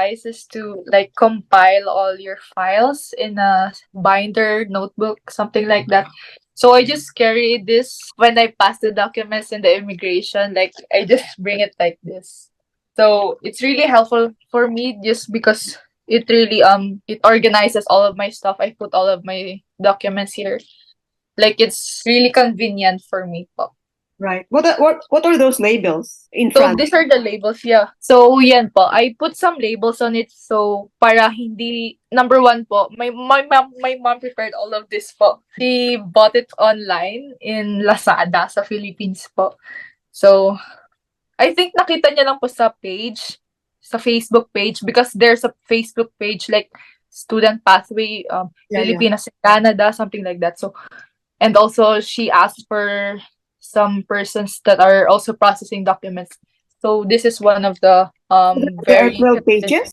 advice is to like compile all your files in a binder, notebook, something like that. So I just carry this when I pass the documents in the immigration. Like I just bring it like this. So it's really helpful for me just because it really it organizes all of my stuff. I put all of my documents here. Like it's really convenient for me po. Right. What are those labels in So front? these are the labels, yeah. So yan po, I put some labels on it so para hindi number one po, my mom prepared all of this po. She bought it online in Lazada sa Philippines po. So I think nakita niya lang po sa page, sa Facebook page because there's a Facebook page like Student Pathway Yeah, yeah. Filipinas in Canada, something like that. So and also she asked for some persons that are also processing documents. So this is one of the There are very 12 pages.